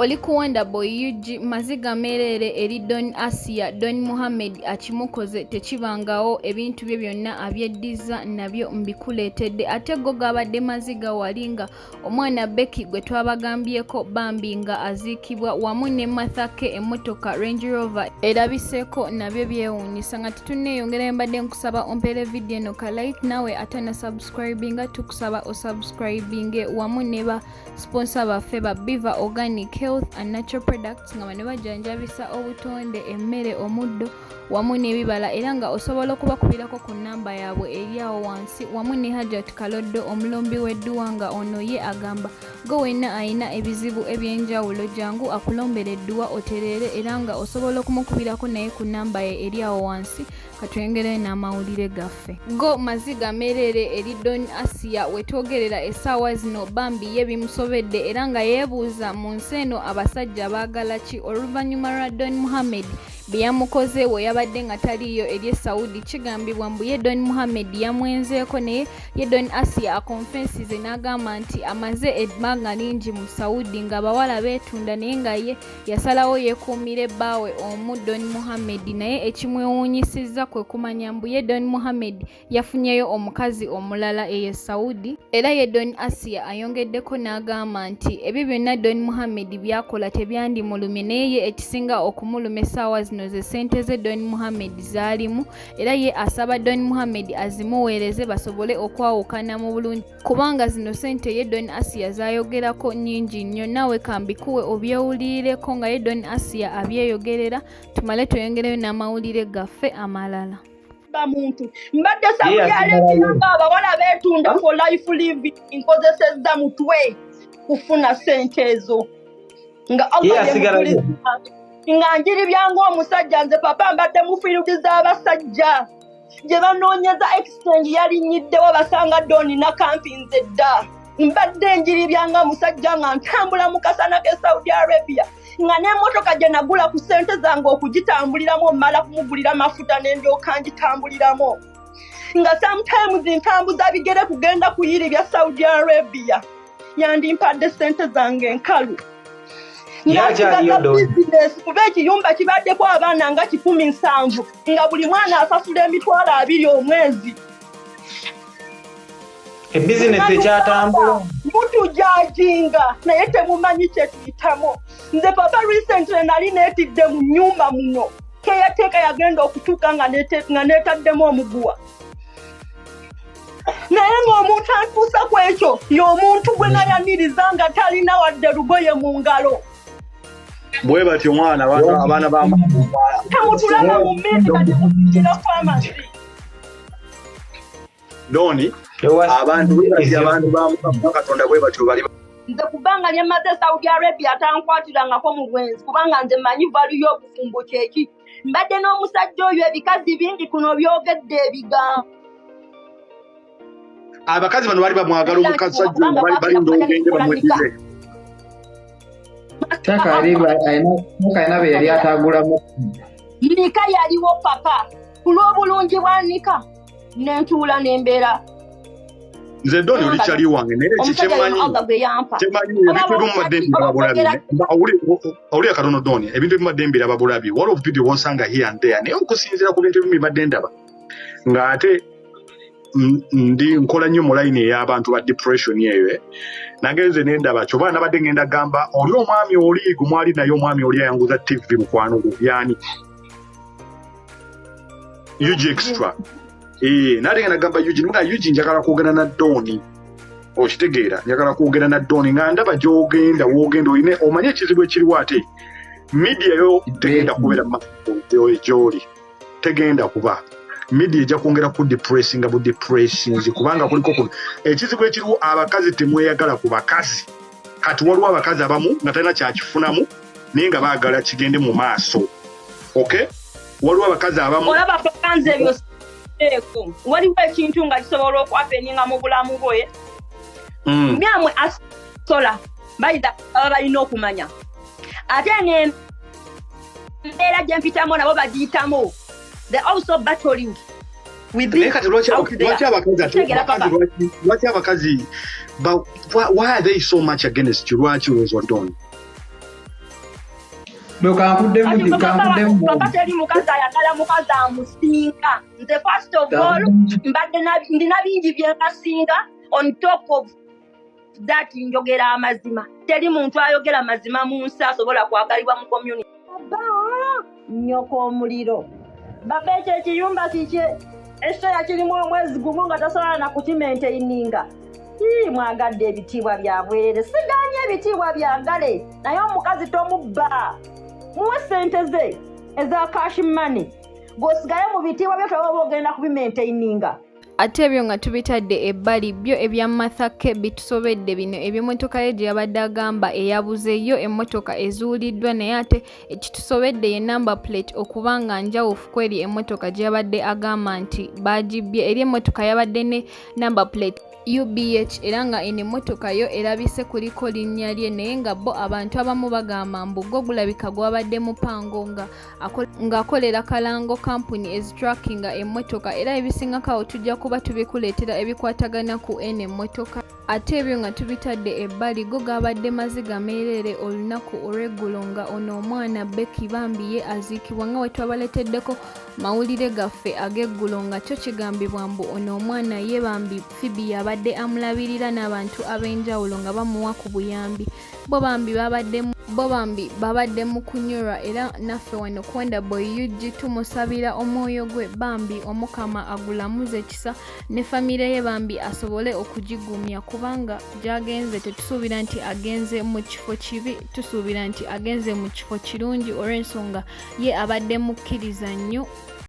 Oli kuwanda Boyuji Maziga Merere eri Don Asia Don Muhammad akimukoze tekibangawo ebintu bye byonna abyeddiza nabyo mbikuleetedde ate go gabadde Maziga walinga omwana Becky gwe twabagambyeko Bambi nga aziikibwa wamu ne Mathake emmotoka Range Rover erabiseeko nabyo byewuunyisa nga tetunneeyongera mbadde nkusaba ompeere video eno ka like nawe atana subscribinga tukusaba osubscribinge wamu ne ba sponsor baffe ba Biva Organic Health and Natural Products nga bano bajanjabisa obutonde emmere omuddo wamu n'ebibala era nga osobola okubakubirako ku nnamba yaabwe eri awo wansi wamu ne Hajat Kaloddo omulombi w'edduwa nga ono ye agamba go wenna ayina ebizibu ebyenjawulo jangu akulombera edduwa otereere era nga osobola okumukubirako naye ku nnamba ye eri awo wansi katwengere n'amawulire gaffe. Go Maziga Merere eri Don Asia wetwogerera essaawa zino Bambi ye bimusobedde era nga yeebuuza mu nsi eno abasajja baagala ki oluvannyuma lwa Don Muhammad byeyamukoze bwe yabadde nga taliiyo eri Saudi. Kigambibwa mbu ye Don Muhammad yamwenzeeko naye ye Don Asia akonfensize n'agamba nti amaze ebbanga lingi mu Saudi nga abawala beetunda naye nga ye yasalawo yeekuumire bbaawe omu Don Muhammad naye ekimwewuunyisizza kwe kumanya mbu ye Don Muhammad yafunyeyo omukazi omulala eye Saudi era ye Don Asia ayongeddeko n'agamba nti ebyo byonna Don Muhammad byakola tebyandimulumye naye ye ekisinga okumuluma essaawa zino ze ssente ze Don Muhammad zaalimu era ye asaba Don Muhammad azimuweereze basobole okwawukana mu bulungi kubanga zino ssente ye Don Asia zayogerako nnyingi nnyo naawe kambikuwe obyewulireko nga ye Don Asia abyeyogerera tumale tweyongereyo n'amawulire gaffe amalala. Muntu mbadde sabyalebiranga abawala beetunda for life living nkozesezza mutwe kufuna ssente ezo nga nga njiri byangu omusajja nze papa mbadde mu field z'abasajja gye banoonyeza exchange yalinnyiddeo basanga Doni na kampinze dda mbadde njiri byanga musajja nga ntambula mu kasana ke Saudi Arabia nga n'emmotoka gye nagula ku ssente zange okugitambuliramu omala kumugulira mafuta n'endyoka ngitambuliramu nga sometimes ntambuza bigere kugenda kuyiri bya Saudi Arabia yandimpadde ssente zange nkalu kuba ekiyumba kibaddeko abaana nga 17 nga buli mwana asasula emitwalo 2 omwezi ebizinesi ekyatambula mutujajinga naye temumanyi kye tuyitamu. Nze papa recently nali neetidde mu nnyumba muno keyateeka yagenda okutuuka nga neetaddemu omuguwa naye ng'omuntu antuusa ku ekyo y'omuntu gwe nayaniriza nga talina wadde lugoye mu ngalo bwe batyo mwana abaana tamutulanga mu mmindi nga temusikira famasi Doni abantu ba Katonda bwe batyo bali nze kubanga nyamaze Saudi Arabia tankwatirangako mu bwenzi kubanga nze manyi valu y'obufumbo kyeki mbadde n'omusajja oyo ebikazi bingi kuno byogedde ebigambo abakazi bano bali bamwagala omukasajja bali ndogende bamwedize Mukaina be yali atagulamu Nika yaliwo papa kulw'obulungi bwa Nika nentuula n'embeera nze Doni oli kyali wange naye kikyemanyi ebintu ebimumadde babulabi awulira katono Doni ebintu ebimumadde mbira babulabi waliwo video wonsanga here and there naye okusinziira ku bintu ebimumadde ndaba ng'ate ndi nkola nnyo mu line ey'abantu ba depression eyo nagenze nendaba kyoba nabadde ngenda gamba oli omwami oli gumwali naye omwami oli ayanguza TV mukwano gwo yani Yuji Extra nali ngenda gamba Yuji nga Yuji njagala kwogera na Doni okitegeera njagala kwogera na Doni nga ndaba gy'ogenda wogenda oyine omanye ekizibu ekiriwo ate media yo tegenda kubeera gy'oli tegenda kuba media ejja kwongera ku depressinga bu depressions kubanga kuliko kuno ekizibu ekiriwo abakazi temweyagala ku bakazi kati waliwo abakazi abamu nga talina kyakifunamu naye nga baagala kigende mu maaso okay waliwo abakazi abamu olaba fakanze ebyo waliwo ekintu nga kisobola okwapeninga mu bulamu bwe myamwe asola bayita baba balina okumanya ate n'embeera gye mpitamu nabo bagiyitamu they also battling with this. Why are they so much against you? What you was done? Papa teri mukazi ayagala mukazi amusinga. Nze first of all ndina bingi bye nkasinga on top of that njogera amazima. Teri muntu ayogera amazima mu nsi asobola kwagalibwa mu community. Nyoko omuliro. Baba ekyo ekiyumba kike essoya kirimu omwezi gumu nga tasobola na kukimaintaininga. Mwagadde ebitiibwa bya bwerere. Siganye ebitiibwa byagale naye omukazi tomubba. Muwe ssente ze eza cash money. Gosigaye mu bitiibwa byo toba ogenda kubimaintaininga. Ate ebyo nga tubitadde ebbali byo ebya Mathake bitusobedde bino eby'emmotoka ye gye yabadde agamba eyabuzeeyo emmotoka ezuuliddwa naye ate ekitusobedde ye number plate okuba nga njawufu kweri emmotoka gye yabadde agamba nti baagibbye eri emmotoka yabadde ne number plate UBH era nga eno emmotoka yo erabise kuliko linnya lye naye nga bo abantu abamu bagamba mbu gwo gulabika gwabadde mupango ng'akolera Kalango company ezitrackinga emmotoka era ebisingako tujja kuba tubikuleetera ebikwatagana ku eno emmotoka. Ate ebyo nga tubitadde ebbali go gabadde maziga meerere olunaku olw'eggulo nga ono omwana Becky Bambi ye aziikibwa nga bwe twabaleeteddeko mawulire gaffe ag'eggulo nga kyo kigambibwa mbu ono omwana ye Bambi Phoebe yabadde amulabirira n'abantu ab'enjawulo nga bamuwa ku buyambi. Bo Bambi babadde mu kunyolwa era naffe wano Kwenda Boy UG tumusabira omwoyo gwe Bambi omukama agulamuze ekisa ne famire ye Bambi asobole okugigumya kubanga gy'agenze tetusuubira nti agenze mu kifo kibi, tusuubira nti agenze mu kifo kirungi olw'ensonga ye abadde mukkiriza nnyo